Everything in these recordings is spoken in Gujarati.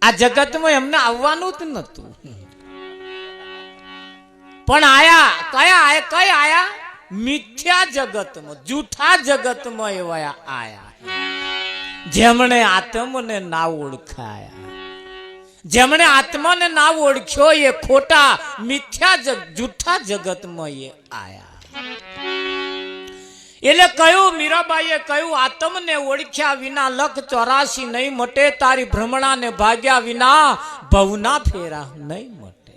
આ જગતમાં એમને આવવાનું જ નતું, પણ આયા કયા આયા? મિથ્યા જગતમાં, જૂઠા જગતમાં એવા આયા જેમણે આત્મને ના ઓળખાયા, જેમણે આત્માને ના ઓળખ્યો એ ખોટા મિથ્યા જૂઠા જગતમાં એ આયા. એટલે કયું મીરાબાઈએ કહ્યું, આત્મને ઓળખ્યા વિના લખ 84 નહીં મટે, તારી ભ્રમણાને ભાગ્યા વિના ભવના ફેરા નહીં મટે.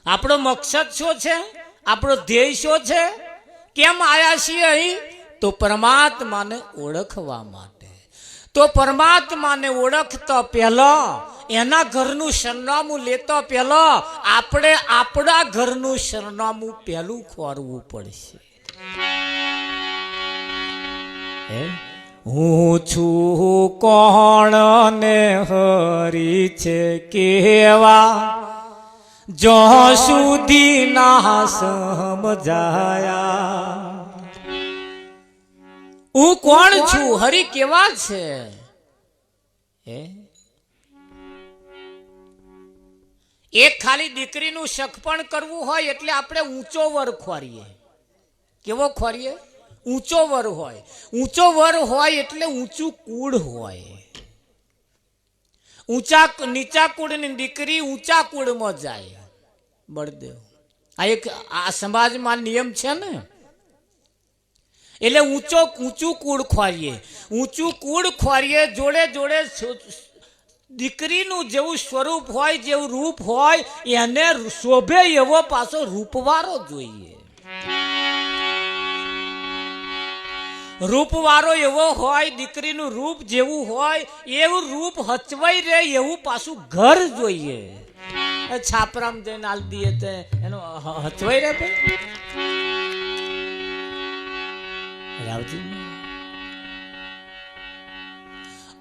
આપણો મકસદ શું છે? આપણો ધ્યેય શું છે? કેમ આયા છીએ અહીં? તો પરમાત્માને ઓળખવા માટે. તો પરમાત્માને ઓળખતા પહેલા, એના ઘરનું સરનામું લેતા પહેલા આપણે આપણા ઘરનું સરનામું પહેલું ખોરવું પડશે. હું છું કોણ ને હરી છે કેવા, જો સુધી ના સમજાયા. હું કોણ છું? હરિ કેવા છે? એક ખાલી દીકરીનું સખપણ કરવું હોય એટલે આપણે ઊંચો વર ખોરીએ. કેવો ખોરીએ? ઊંચો વર હોય. ઊંચો વર હોય એટલે ઊંચું કુળ હોય. નીચા કુળની દીકરી ઊંચા કુળમાં જાય. બળદેવ આ સમાજમાં નિયમ છે ને. એટલે ઊંચું કુળ ખોરીએ. ઊંચું કુળ ખોરીએ, જોડે જોડે દીકરીનું જેવું સ્વરૂપ હોય, જેવું રૂપ હોય, એને શોભે એવો પાછો રૂપવાળો જોઈએ. રૂપવાળો એવો હોય, દીકરીનું રૂપ જેવું હોય એવું રૂપ હચવાઈ રહે એવું પાછું ઘર જોઈએ. છાપરામ જઈને આલ દીએ તો એનો હચવાઈ રહે.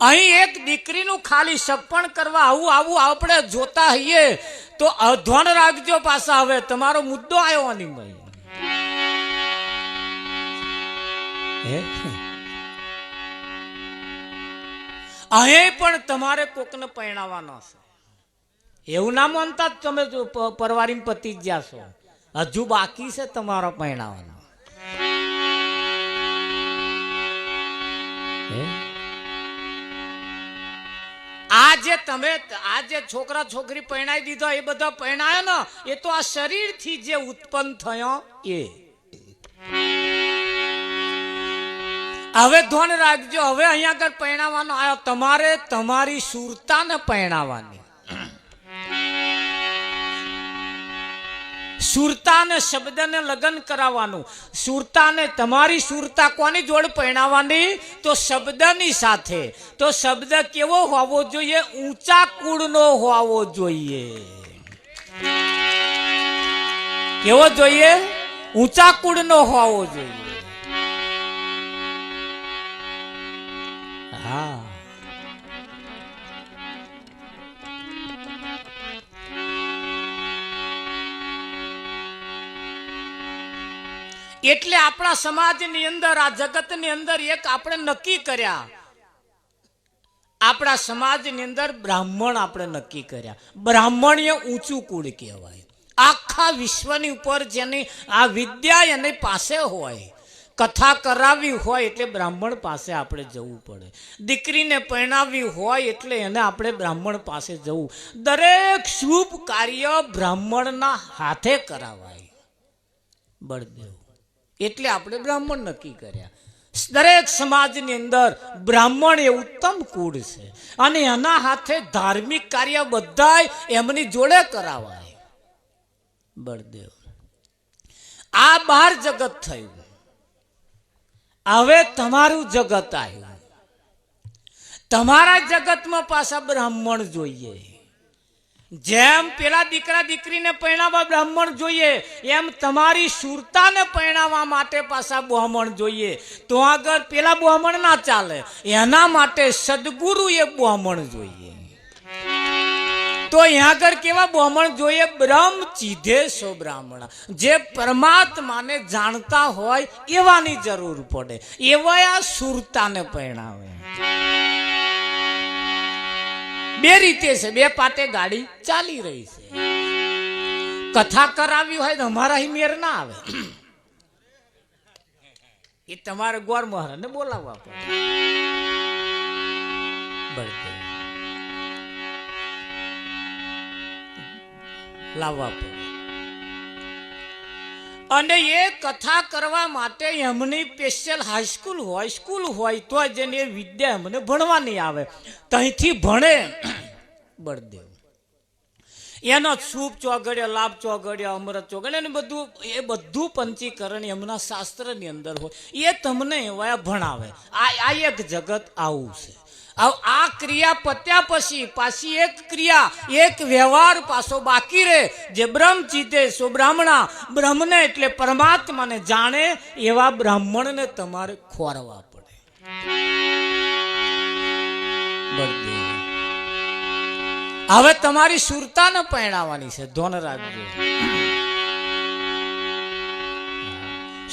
અહીં એક દીકરીનું ખાલી સપણ કરવા આવું આપણે જોતા હોઈએ તો ધ્યાન રાખજો. પાછા હવે તમારો મુદ્દો આવ્યો નહીં. અહીં પણ તમારે કોકને પરણાવવાનો છે. એવું ના માનતા તમે પરવારી પતિ જ જાશો. હજુ બાકી છે તમારો પરણાવવાનો. આ જે છોકરા છોકરી પરણાવી દીધો એ બધા પરણાયો ને, એ તો આ શરીર થી જે ઉત્પન્ન થયો એ. હવે ધ્યાન રાખજો. હવે અહીંયા આગળ પરણાવવાનો આવ્યો, તમારે તમારી સુરતાને પરણાવવાની. સુરતાને શબ્દને લગ્ન કરાવવાનું. સુરતાને તમારી સુરતા કોની જોડે પરણાવવાની? તો શબ્દની સાથે. તો શબ્દ કેવો હોવો જોઈએ? ઊંચા કુળનો હોવો જોઈએ. કેવો જોઈએ? ઊંચા કુળનો હોવો જોઈએ. હા, એટલે આપણા સમાજની અંદર, આ જગતની અંદર એક આપણે નક્કી કર્યા. આપણા સમાજની અંદર બ્રાહ્મણ આપણે નક્કી કર્યા. બ્રાહ્મણીય ઊંચું કુળ કહેવાય. આખા વિશ્વની ઉપર જેની આ વિદ્યા એની પાસે હોય, કથા કરાવી હોય એટલે બ્રાહ્મણ પાસે આપણે જવું પડે. દીકરીને પરણાવી હોય એટલે એને આપણે બ્રાહ્મણ પાસે જવું. દરેક શુભ કાર્ય બ્રાહ્મણના હાથે કરાવાય. બળદેવ એટલે આપણે બ્રાહ્મણ નક્કી કર્યા. દરેક સમાજની અંદર બ્રાહ્મણ એ ઉત્તમ કુળ છે અને એના હાથે ધાર્મિક કાર્ય બધા એમની જોડે કરાવાય. બળદેવ આ બહાર જગત થયું. હવે તમારું જગત આવ્યું. તમારા જગતમાં પાછા બ્રાહ્મણ જોઈએ. જેમ પેલા દીકરા દીકરીને પરણાવવા બ્રાહ્મણ જોઈએ, એમ તમારી સુરતાને પરણાવવા માટે પાછા બ્રાહ્મણ જોઈએ. તો આગળ પેલા બ્રાહ્મણ ના ચાલે. એના માટે સદગુરુ એ બ્રાહ્મણ જોઈએ. તો અહીંયા આગળ કેવા બ્રાહ્મણ જોઈએ? બ્રહ્મ ચીધેશો બ્રાહ્મણ, જે પરમાત્માને જાણતા હોય એવાની જરૂર પડે. એવા આ સુરતાને પરણાવે. બે રીતે છે, બે પાટે ગાડી ચાલી રહી છે. કથા કરાવી હોય તો અમારા મેર ના આવે, એ તમારે ગોર મહારાજને બોલાવવા પડે, લાવવા પડે. અને એ કથા કરવા માટે એમની સ્પેશિયલ હાઈસ્કૂલ હોય, સ્કૂલ હોય તો જેને વિદ્યા એમને ભણવાની આવે, ત્યાંથી ભણે બળદેવ. એનો સૂપ ચોગડ્યો, લાભ ચોગડ્યો, અમૃત ચોગડ્યો, એ બધું પંચીકરણ એમના શાસ્ત્રની અંદર હોય, એ તમને એવા ભણાવે. આ એક જગત આવું છે. આ ક્રિયા પત્યા પછી પાછી એક ક્રિયા, એક વ્યવહાર પાછો બાકી રહે, જે બ્રહ્મ ચિતે સો બ્રાહ્મણા. બ્રહ્મને એટલે પરમાત્માને જાણે એવા બ્રાહ્મણને તમારે ખોરવા પડે. હવે તમારી સુરતાને પરણાવવાની છે, ધોન રાખજો.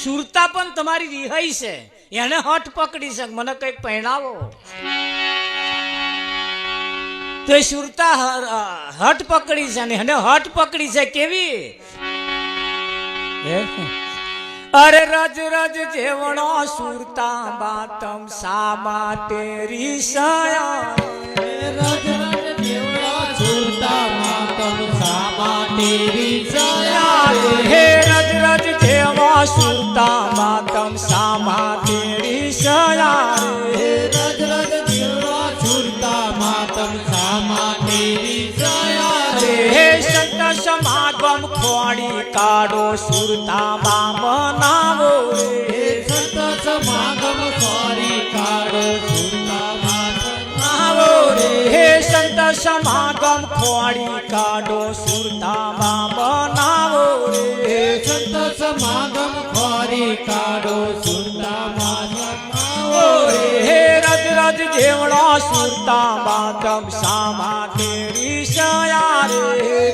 સુરતા પણ તમારી રિહાઈ છે, એને હઠ પકડી છે, મને કઈક પરણાવો. તો એ સુરતા હઠ પકડી છે, ને એને હઠ પકડી છે કેવી? અરે રજ રજ જેવણો સુરતા બાતમ શા માટે રીસાયા? રજ રજ જેવણો સુરતા બાતમ શા માટે રીસાયા? હે રજ રજ જેવો સુરતા બાતમ શા માટે રીસાયા? હે રજ રજ જેવો સુરતા બાતમ શા માટે રીસાયા? હે સંત સમાગમ ખોડી કાઢો સુરતા બામ નાવો. હે સંત સમાગમ ખોડી કાઢો સુરતા બામ નાવો. હે સંત સમાગમ ખોડી કાઢો સુરતા બામ નાવો. હે સંત સમાગમ ખોડી કાઢો સુરતા બામ નાવો. હે રજ રજ જેવડો સુરતા બાતમ શા માટે રીસાયા?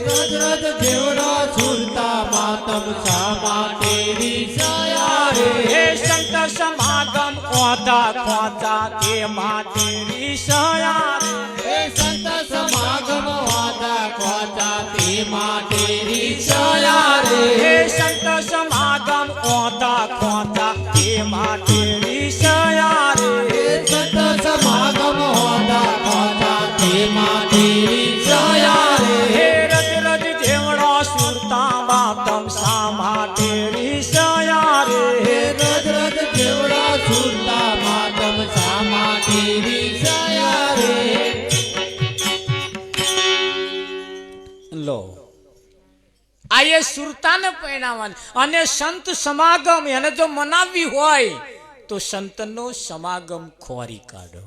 રજ રજ જેવડો સુરતા બાતમ શા માટે રીસાયા? હે સંત સમાગમ ખોતા ખોતા તે માટે રીસાયા? હે સંત સમાગમ ખોતા ખોતા તે માટે રીસાયા? હે સંત સમાગમ ખોતા ખોતા તે માટે રીસાયા? હે સંત સમાગમ ખોતા ખોતા તે માટે રીસાયા? હે રજ રજ જેવડો સુરતા બાતમ શા માટે રીસાયા? હે રજ રજ જેવડો સુરતા બાતમ શા માટે રીસાયા? લો, આ એ સુરતાને પરણાવવાની. અને સંત સમાગમ એને જો મનાવવી હોય તો સંતનો સમાગમ ખોરી કાઢો.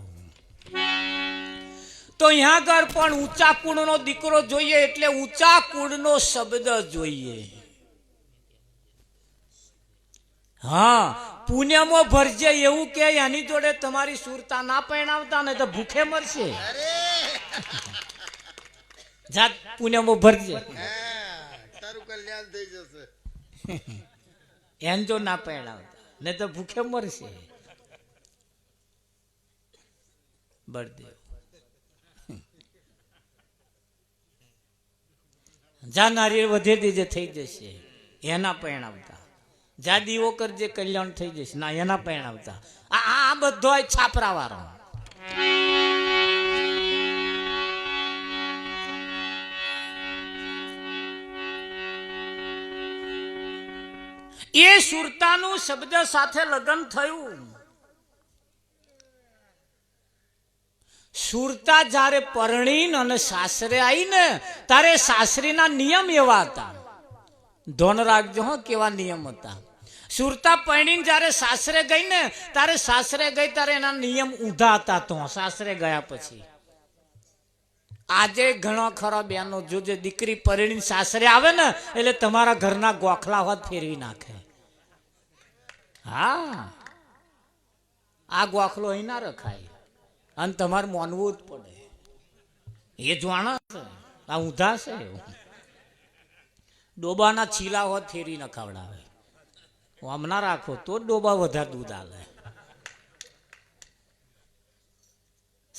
તો અહીંયા આગળ પણ ઊંચા કુળનો દીકરો જોઈએ એટલે ઊંચા કુળનો શબ્દ જોઈએ. હા, પુણ્યમાં ભરજે એવું કે એની જોડે તમારી સુરતા ના પરણાવતા ને તો ભૂખે મરશે. જાત પુણ્યમાં ભરજે, તારું કલ્યાણ થઈ જશે. એને જો ના પરણાવતા ને તો ભૂખે મરશે. બળદેવ જા નારિયેળ વધે દેજે થઈ જશે, એના પરણાવતા. જા દીવો કરજે કલ્યાણ થઈ જશે, ના એના પરણાવતા. આ બધો છાપરા વાળો. એ સુરતાનું શબ્દ સાથે લગ્ન થયું. સુરતા જ્યારે પરણીને અને સાસરે આવી ને ત્યારે સાસરીના નિયમ એવા હતા. ધોન રાખજો હો, કેવા નિયમ હતા. સુરતા પરણીને જ્યારે સાસરે ગઈ ને ત્યારે સાસરે ગઈ ત્યારે એના નિયમ ઊંધા હતા. તો સાસરે ગયા પછી આજે ઘણા ખરા બેનો જોજે, દીકરી પરણીને સાસરે આવે ને એટલે તમારા ઘરના ગોખલા હોત ફેરવી નાખે. હા, આ ગોખલો અહીં ના રખાય અને તમારે માનવું જ પડે. એ જાણા છે, આ ઊંધા છે. ડોબાના છીલા હોત ફેરી ન ખવડાવે. આમ ના રાખો તો ડોબા વધારે દૂધ આલે.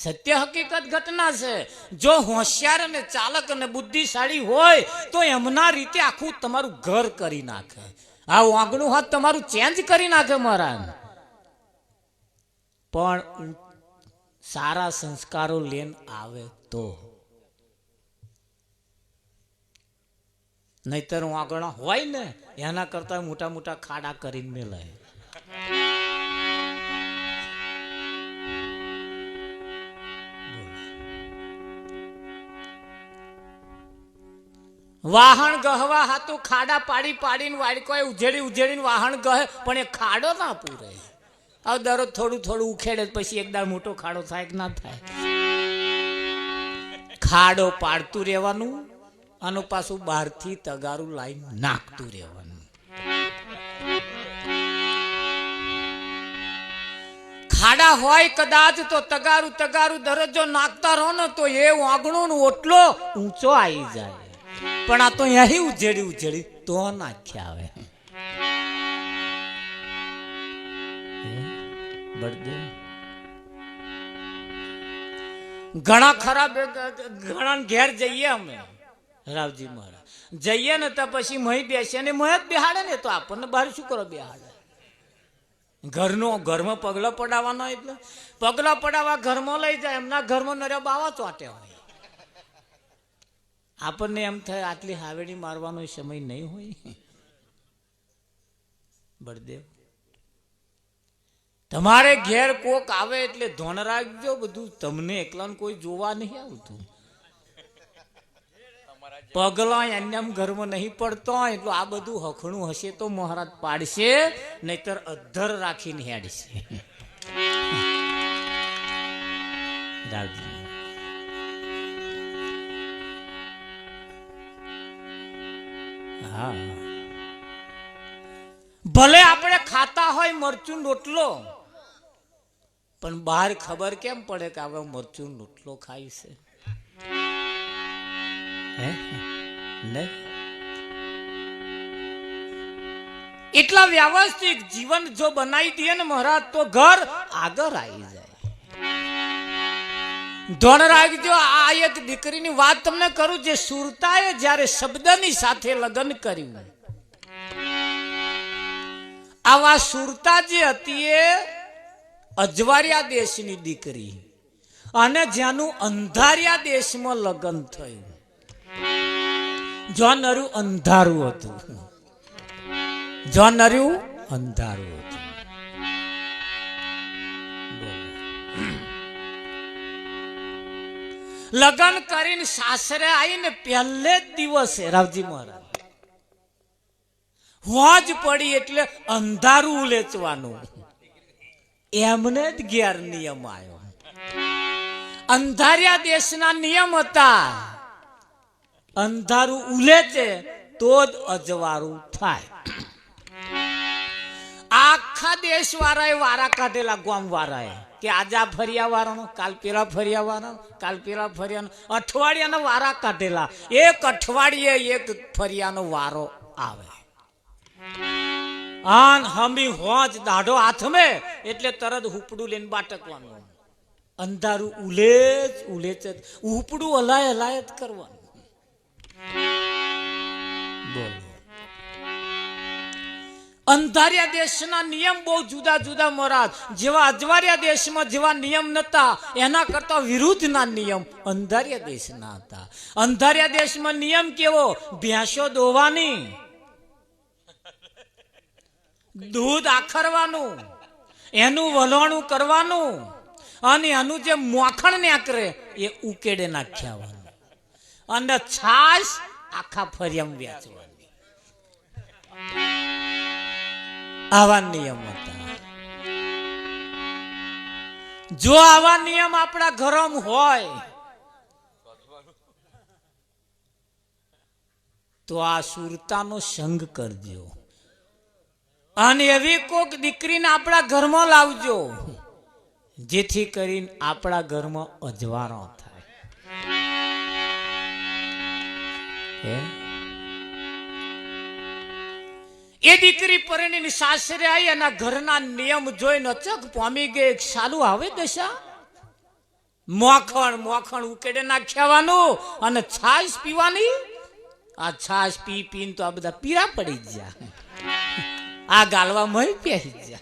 સત્ય હકીકત ઘટના છે. જો હોશિયાર અને ચાલક અને બુદ્ધિશાળી હોય તો એમના રીતે આખું તમારું ઘર કરી નાખે. આ આંગણું હાથ તમારું ચેન્જ કરી નાખે મહારાજ. પણ સારા સંસ્કારો લઈને આવે તો, નહીતર આંગણા હોય ને એના કરતા મોટા મોટા ખાડા કરીને મેલે. વાહણ ગહવા હાતું ખાડા પાડી પાડીને વાડકોય ઉજેડી ઉજેડીને વાહણ ગહે, પણ એ ખાડો ના પૂરે. હવે દરરોજ થોડું થોડું ઉખેડે પછી એકદમ મોટો ખાડો થાય કે ના થાય. ખાડો પાડતું રહેવાનું, આનું પાછું બહારથી તગારું લાઈન નાખતું રહેવાનું. ખાડા હોય કદાચ તો તગારું તગારું દરજ્જો નાખતા રહો ને તો એ આંગણો નો ઓટલો ઊંચો આવી જાય. પણ આ તો અહીં ઉજેડી ઉજેડી તો નાખ્યા આવે. ઘણા ખરાબ ઘણા ઘેર જઈએ અમે રાવજી મહારાજ જઈએ ને તો પછી મહી બેસે ને મહ જ બેહાડે ને તો આપણને બહાર શું કરો બેહાડે. ઘરમાં પગલા પડાવવાનો એટલે પગલા પડાવવા ઘરમાં લઈ જાય. એમના ઘરમાં નર્યા બાવા ચોટે હોય. આપણને એમ થાય આટલી હાવેડી મારવાનો સમય નહીં હોય. બળદેવ તમારે ઘેર કોક આવે એટલે ધોન રાખજો બધું. તમને એકલાને કોઈ જોવા નહીં આવતું. પગલા એમ ઘરમાં નહીં પડતો એટલે આ બધું હખણું હશે તો મહારાજ પાડશે, નહીતર અધર રાખીને હેડશે. હા, ભલે આપણે ખાતા હોય મરચું રોટલો, પણ બહાર ખબર કેમ પડે કે હવે મરચું રોટલો ખાય છે? એટલા વ્યવસ્થિત જીવન જો બનાવી દે ને મહારાજ તો ઘર આગળ આવી જાય. ધોન રાખજો. આ એક દીકરીની વાત તમને કરું, જે સુરતાએ જ્યારે શબ્દની સાથે લગ્ન કર્યું. આવા સુરતા જે હતી એ અજવાળિયા દેશની દીકરી, અને જેનું અંધારિયા દેશમાં લગ્ન થયું. જો નર્યું અંધારું હતું, જો નર્યું અંધારું હતું. લગ્ન કરીને સાસરે આવીને પહેલે જ દિવસે રાવજી મહારાજ હોજ પડી એટલે અંધારું ઉલેચવાનું. એમને જ ઘેર નિયમ આવ્યો. અંધારિયા દેશના નિયમ હતા, અંધારું ઉલેચે તો જ અજવાળું થાય. આખા દેશ વાળાએ વારા કાઢેલા, ગામ વાળાએ કે આજે આ ફરિયા વાળાનો, કાલ પેલા ફરિયા વાળાનો, કાલ પેલા ફરિયાનો, અઠવાડિયાનો વારા કાઢેલા. એક અઠવાડિયે એક ફરિયાનો વારો આવે. આન હમી હોજ દાઢો હાથમે એટલે તરત ઉપડું લઈને બાટકવાનું. અંધારું ઉલેચ ઉલેચ ઉપડું હલાય હલાય જ કરવાનું. બોલો, અંધારિયા દેશના નિયમ બહુ જુદા જુદા મહારાજ. જેવા અજવાળિયા દેશમાં જેવા નિયમ નતા એના કરતા વિરુદ્ધના નિયમ અંધારિયા દેશના હતા. અંધારિયા દેશમાં નિયમ કેવો? ભેંસો દોવાની, દૂધ આખરવાનું, એનું વલોણું કરવાનું, અને એનું જે મોખણ નાકરે એ ઉકેડે નાખ્યાવાનું, અને છાશ આખા ફરિયામાં વેચવાની. આવા નિયમ હતા. જો આવા નિયમ આપણા ઘરમાં હોય તો આ સુરતાનો સંગ કરજો, અને એવી કોક દીકરીને આપણા ઘરમાં લાવજો જેથી કરીને આપણા ઘરમાં અજવાળો થાય. એ દીકરી પરણીને સાસરે આવી, એના ઘરના નિયમ જોઈને અચક પામી ગઈ. સાલું આવે દશા. મોખણ મોખણ ઉકેડે નાખ્યાવાનું અને છાશ પીવાની. આ છાશ પી પીને તો આ બધા પીરા પડી ગયા, આ ગાલવા મય પહેરી ગયા.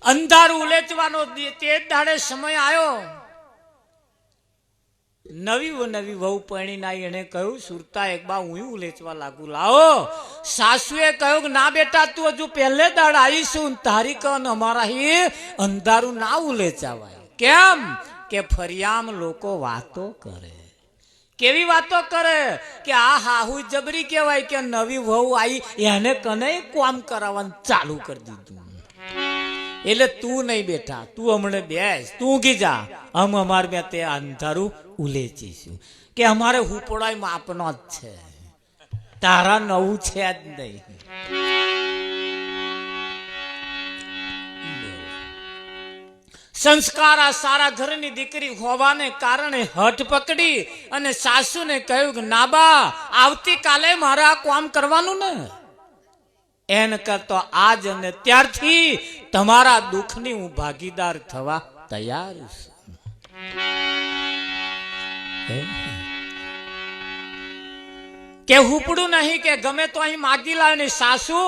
અંધારું ઉલેચવાનો તે દાડે સમય આવ્યો. નવી નવી વહુ પરણીને આવી, એને કહ્યું સુરતા એક બા હું ઉલેચવા લાગુ, લાવો. સાસુએ કહ્યું કે ના બેટા તું હજુ પહેલે દાડ આવીશું, તારી કન અમારા હી અંધારું ના ઉલેચાવાય. કેમ કે ફરિયામ લોકો વાતો કરે. કેવી વાતો કરે કે આ હાહુ જબરી કહેવાય કે નવી વહુ આવી એને કને કામ કરાવવાનું ચાલુ કરી દીધું. એટલે તું નહીં બેઠા, તું હમણાં બેસ, તું ઊંઘી જા, હમ અમારે બે તે અંધારું ઉલેચીશું. કે અમારે હુપડાય માપનો જ છે, તારા નવું છે જ નહીં. સંસ્કાર આ સારા ઘરની દીકરી હોવાને કારણે હઠ પકડી અને સાસુને કહ્યું કે નાબા આવતીકાલે મારે આ કામ કરવાનું ને, એન કરતો આજ અને ત્યારથી તમારા દુઃખની હું ભાગીદાર થવા તૈયાર છું. કે હુપડું નહીં કે ગમે તો અહીં માગી લાવે ને. સાસુ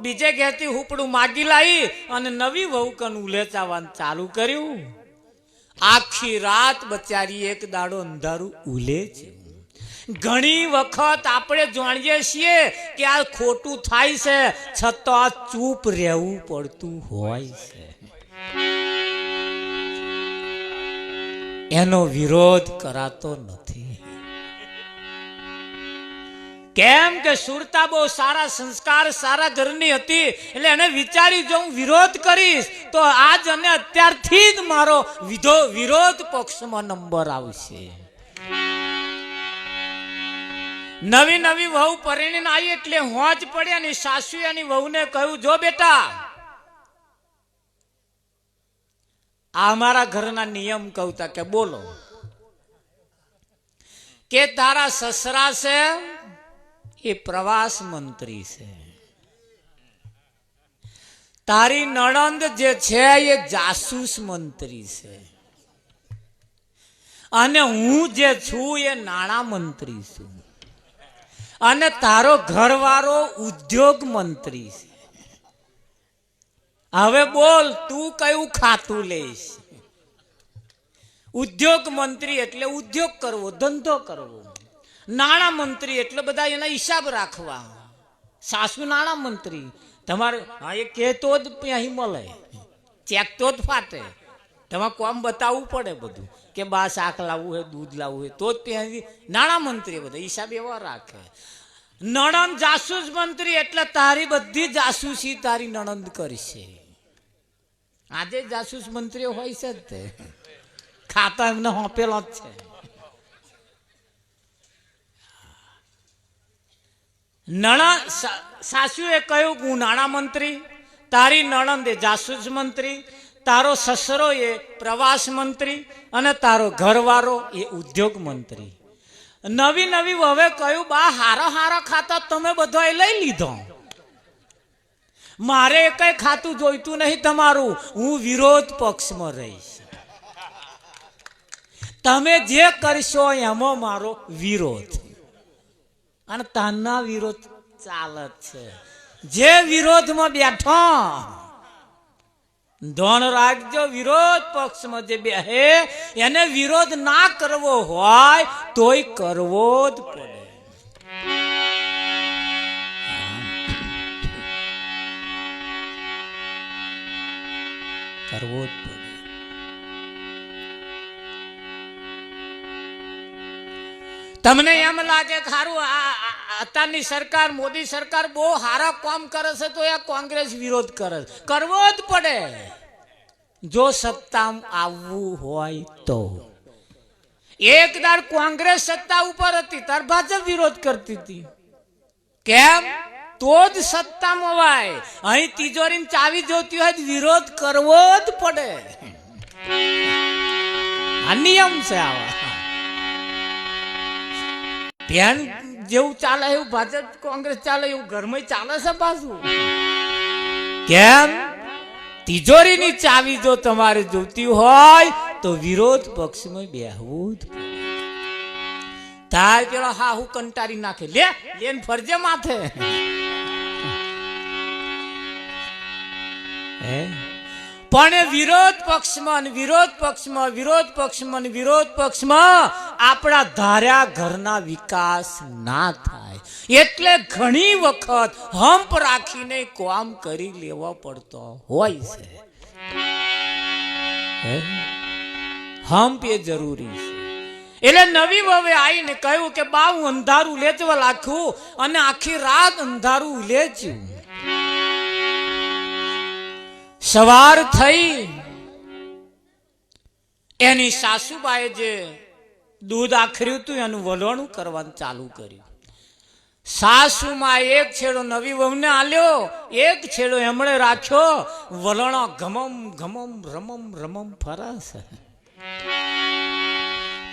બીજે ઘેરથી હુપડું માગી લાવી અને નવી વહુ કન ઉલેચાવાનું ચાલુ કર્યું. આખી રાત બચારી એક દાડો અંધારું ઉલે છે. ઘણી વખત આપણે જાણીએ છીએ કે આ ખોટું થાય છે, છતાં ચૂપ રહેવું પડતું હોય છે. એનો વિરોધ કરાતો નથી. કેમ કે સુરતા બહુ સારા સંસ્કાર સારા ઘરની હતી, એટલે એને વિચારી જો હું વિરોધ કરીશ તો આજ અને અત્યારથી જ મારો વિરોધ પક્ષમાં નંબર આવશે. નવી નવી વહુ પરણીને આવી એટલે હોજ પડ્યા ને સાસુ એની વહુને કહ્યું જો બેટા આ અમારા ઘરના નિયમ કહું તા કે બોલો કે તારા સસરા છે એ પ્રવાસ મંત્રી છે, તારી નણંદ જે છે એ જાસૂસ મંત્રી છે, અને હું જે છું એ નાણાં મંત્રી છું, અને તારો ઘરવાળો ઉદ્યોગ મંત્રી છે. હવે બોલ તું કયું ખાતું લઈશ? ઉદ્યોગ મંત્રી એટલે ઉદ્યોગ કરવો, ધંધો કરવો. નાણાં મંત્રી એટલે બધા એના હિસાબ રાખવા. સાસુ નાણાં મંત્રી તમારે હા એ કહેતો જ અહીં મળે, ચેક તો જ ફાટે. તમારે કોમ બતાવવું પડે બધું કે બા શાક લાવવું હોય દૂધ લાવવું હોય તો જ ત્યાં નાણાં મંત્રી બધા હિસાબ એવા રાખે. નણંદ જાસૂસ મંત્રી એટલે તારી બધી જાસૂસી તારી નણંદ કરશે. આજે જાસૂસ મંત્રીઓ હોય છે જ તે ખાતા એમને હોપેલો જ છે. સાસુએ કહ્યું હું નાણાં મંત્રી, તારી નણંદ એ જાસૂસ મંત્રી, તારો સસરો એ પ્રવાસ મંત્રી અને તારો ઘરવાળો એ ઉદ્યોગ મંત્રી. નવી નવી હવે કહ્યું બા હારા હારા ખાતા તમે બધા લઈ લીધો, મારે કઈ ખાતું જોઈતું નહીં તમારું, હું વિરોધ પક્ષમાં રહીશ. તમે જે કરશો એમાં મારો વિરોધ. અને તાના વિરોધ ચાલે છે. જે વિરોધમાં બેઠો ધોન રાખજો, વિરોધ પક્ષમાં જે બેહે એને વિરોધ ના કરવો હોય તોય કરવો જ પડે. કરવો જ પડે. તમને એમ લાગે ખારું અત્યારની સરકાર મોદી સરકાર બહુ સારા કામ કરે છે તો એ કોંગ્રેસ વિરોધ કરે છે, કરવો જ પડે. જો સત્તામાં આવવું હોય તો એક દાડ કોંગ્રેસ સત્તા ઉપર હતી તાર ભાજપ વિરોધ કરતી હતી. કેમ? તો જ સત્તામાં વાય. અહીં તિજોરી ચાવી જોતી હોય વિરોધ કરવો જ પડે. આ નિયમ છે. આવા ધ્યાન જેવું ચાલે એવું ભાજપ કોંગ્રેસ ચાલે એવું ઘરમાં ચાલે છે પાછું. કેમ? તિજોરીની ચાવી જો તમારે જોતી હોય તો વિરોધ પક્ષમાં બેહવું જ પડે. તાર પેલો હા હું કંટારી નાખે, લેન ફરજે માથે. પણ વિરોધ પક્ષમાં આપણા ધાર્યા ઘરના વિકાસ ના થાય. એટલે ઘણી વખત હંપ રાખીને કામ કરી લેવો પડતો હોય છે. હંપ એ જરૂરી છે. એટલે નવી વહુએ આવીને કહ્યું કે બા હું અંધારું લેચવા લાખ્યું અને આખી રાત અંધારું લેચ્યું. સવાર થઈ એની સાસુબાએ જે દૂધ આખર્યું હતું એનું વલોણું કરવાનું ચાલુ કર્યું. સાસુમાં એક છેડો નવી વહુને આલ્યો, એક છેડો એમણે રાખ્યો. વલણો ઘમમ ઘમમ રમમ રમમ ફરશે.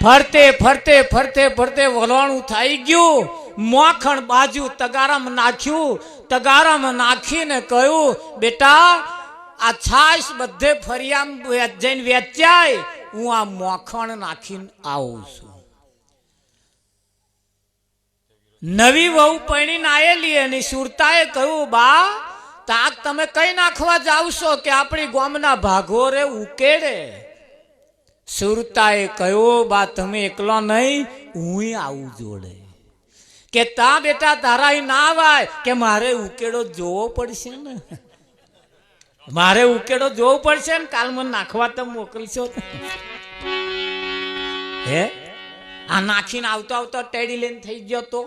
ફરતે ફરતે ફરતે ફરતે વલોણું થઈ ગયું. મોખણ બાજુ તગારામાં નાખ્યું. તગારામાં નાખીને કહ્યું બેટા આ છાશ બધે ફરિયામ જઈને વેચાય, હું આ મોખણ નાખીને આવું છું. નવી વહુ પૈણીને આયેલી એની સુરતાએ કહ્યું બા તાક તમે કઈ નાખવા જાવશો કે આપણી ગામના ભાગોરે ઉકેડે. સુરતાએ કહ્યું બા તમે એકલો નહીં, હું આવું જોડે. કે તા બેટા તારા ના આવાય કે મારે ઉકેડો જોવો પડશે ને, મારે ઉકેડો જોવું પડશે ને. કાલ મને નાખવા તો મોકલશો. હે આ નાખીને આવતો આવતો ટેડી લઈને થઈ ગયો તો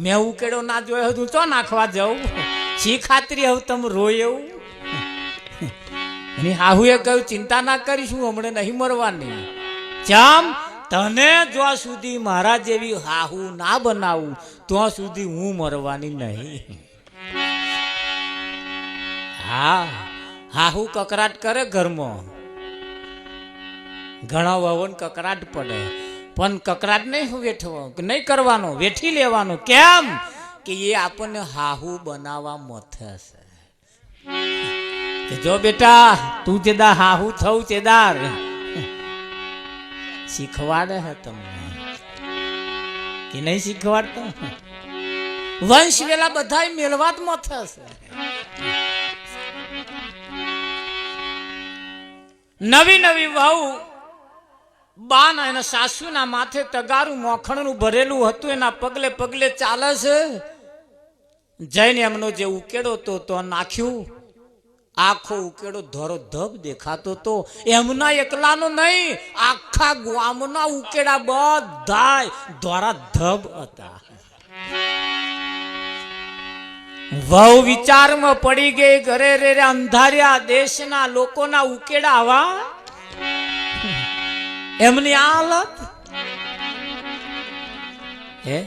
મેં ઉકેડો ના જોયો હતું તો નાખવા જાઉં. શી ખાતરી હવે તમે રોય એવું. એની હાહુએ કહ્યું ચિંતા ના કરીશું, હમણાં નહીં મરવાની. જામ તને જ્યાં સુધી મારા જેવી હાહુ ના બનાવું ત્યાં સુધી હું મરવાની નહીં. હા હાહુ કકરાટ કરે ઘરમાં, ઘણા વહુને કકરાટ પડે, પણ કકરાટ નહીં વેઠવો નહીં કરવાનો, વેઠી લેવાનો. કેમ કે એ આપણને હાહુ બનાવવા મથે છે. જો બેટા તું જેદા હાહુ થવું ચેદાર શીખવાડે હે તમને કે નહીં શીખવાડતો. વંશ વેલા બધા મેળવા જ મથે છે. નવી નવી વહુ બાના એના સાસુના માથે તગારું મોખણનું ભરેલું હતું, એના પગલે પગલે ચાલે છે. જઈને એમનો જે ઉકેડો તો નાખ્યું. આખો ઉકેડો ધોરો ધબ દેખાતો તો. એમના એકલાનો નહીં, આખા ગામના ઉકેડા બધા ધોરા ધબ હતા. વહુ વિચારમાં પડી ગઈ, ઘરે રે અંધાર્યા દેશના લોકોના ઉકેડા આવા, એમની આ હાલત. હે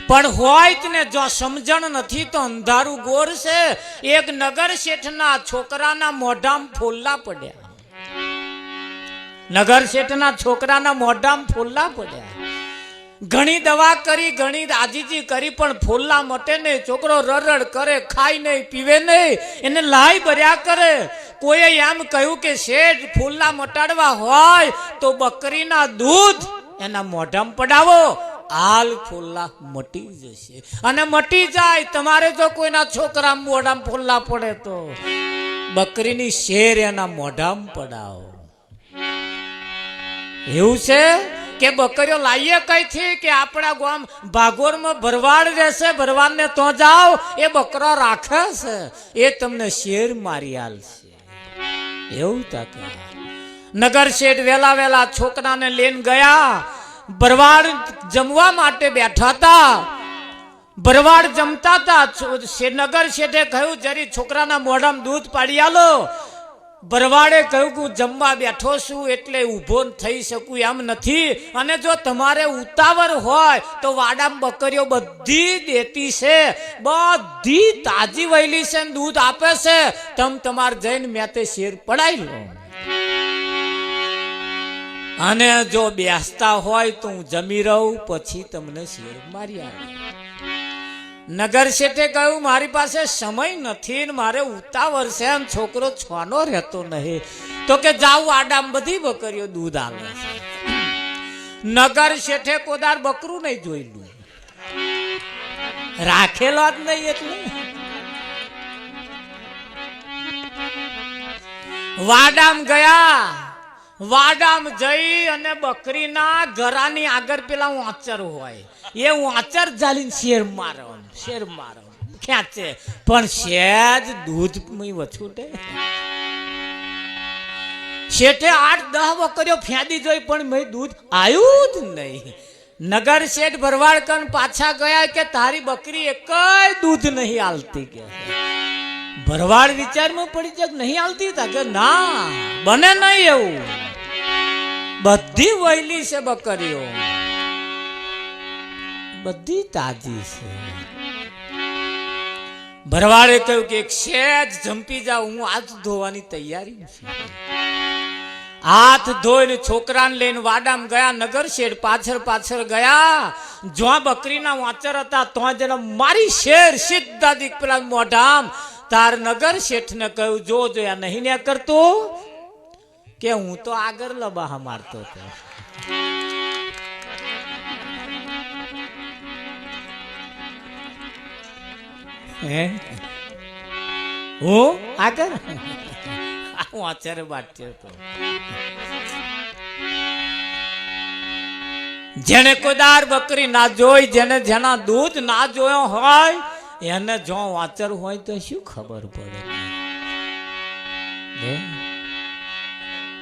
પણ હોય ને જો સમજણ નથી તો અંધારું ગોર છે. એક નગર શેઠના છોકરાના મોઢામાં ફોલ્લા પડ્યા. નગર શેઠના છોકરાના મોઢામાં ફોલ્લા પડ્યા. ઘણી દવા કરી, ઘણી આજીજી કરી, પણ ફોલ્લા મટે નહીં. છોકરો રરડ કરે, ખાય નહીં, પીવે નહીં, એને લાઈ ભર્યા કરે. કોઈએ એમ કહ્યું કે શેઠ ફોલ્લા મટાડવા હોય તો બકરીના દૂધ એના મોઢામાં પડાવો, હાલ ફોલ્લા મટી જશે. અને મટી જાય. તમારે જો કોઈના છોકરા મોઢામાં ફોલ્લા પડે તો બકરીની શેર એના મોઢામાં પડાવો. એવું છે કે બકરીઓ લાવીએ કઈથી કે આપણા ગામ ભાગોરમાં ભરવાડ રહેશે, ભરવાડને તો જાઓ, એ બકરો રાખે છે, એ તમને શેર મારી આલશે. એવું તાકે નગર શેઠ વેલા વેલા છોકરાને લઈને ગયા. ભરવાડ જમવા માટે બેઠા હતા. ભરવાડ જમતા હતા. નગર શેઠે કહ્યું જરી છોકરાના મોઢામાં દૂધ પાડી આલો. ભરવાડે કહ્યું કે જમવા બેઠો છું એટલે ઊભો થઈ શકું એમ નથી, અને જો તમારે ઉતાવળ હોય તો વાડામાં બકરીઓ બધી દેતી છે, બધી તાજી વહેલી છે, દૂધ આપે છે, તમે તમારે જઈને મેતે શેર પડાઈ લો. અને જો બેસતા હોય તો હું જમી રહું, પછી તમને શેર મારી આવે. નગર શેઠે કહ્યું મારી પાસે સમય નથી ને મારે ઉતાવળ છે અને છોકરો છોનો રહેતો નહીં. તો કે જાવ આડામ બધી બકરીઓ દૂધ આવે છે. નગર શેઠે કોદાર બકરું નહીં જોયેલું, રાખેલો જ નહીં. એટલે વાડામ ગયા. વાડામ જઈ અને બકરીના ગરાની આગળ પેલા વાંચર હોય એ વાંચર જાલીને શેર મારો ખેંચે પણ સહેજ દૂધ વછૂટે. શેઠે 8-10 બકરીઓ ફેંદી જોઈ પણ મેં દૂધ આવ્યું જ નહીં. નગર શેઠ ભરવાડકન પાછા ગયા કે તારી બકરી એકય દૂધ નહીં આલતી. કે ભરવાડ વિચારમાં પડી જાય નહીં આલતી તા કે ના બને નહીં એવું, બધી વહેલી છે બકરીઓ, બધી તાજી છે. ભરવાડે કહ્યું કે એક સેજ જંપી જાવ, હું હાથ ધોવાની તૈયારી છે. હાથ ધોઈને છોકરાને લઈને વાડામાં ગયા. નગર શેઠ પાછળ ગયા. જ્યાં બકરીના વાંચર હતા ત્યાં જરા મારી શેર સીધા દીક પેલા મોઢામ. તાર નગર શેઠને કહ્યું જો જોયા નહીં ને કરતો કે હું તો આગળ લબાહા મારતો હતો. હું આગળ હું આચાર્ય બાટતો હતો. જેને કોદાર બકરી ના જોઈ, જેને જેના દૂધ ના જોયો હોય એને જો વાચર હોય તો શું ખબર પડે?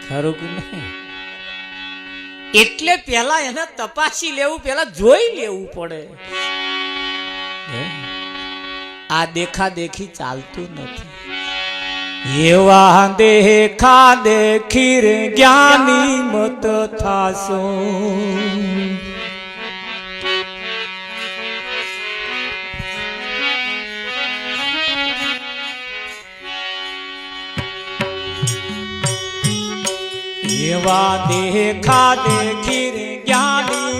ખરું કે નહીં? એટલે પેલા એને તપાસી લેવું, પેલા જોઈ લેવું પડે. આ દેખા દેખી ચાલતું નથી. એવા દેખા દેખી રે જ્ઞાની મત થાસો. એવા દેખા દેખી રે જ્ઞાની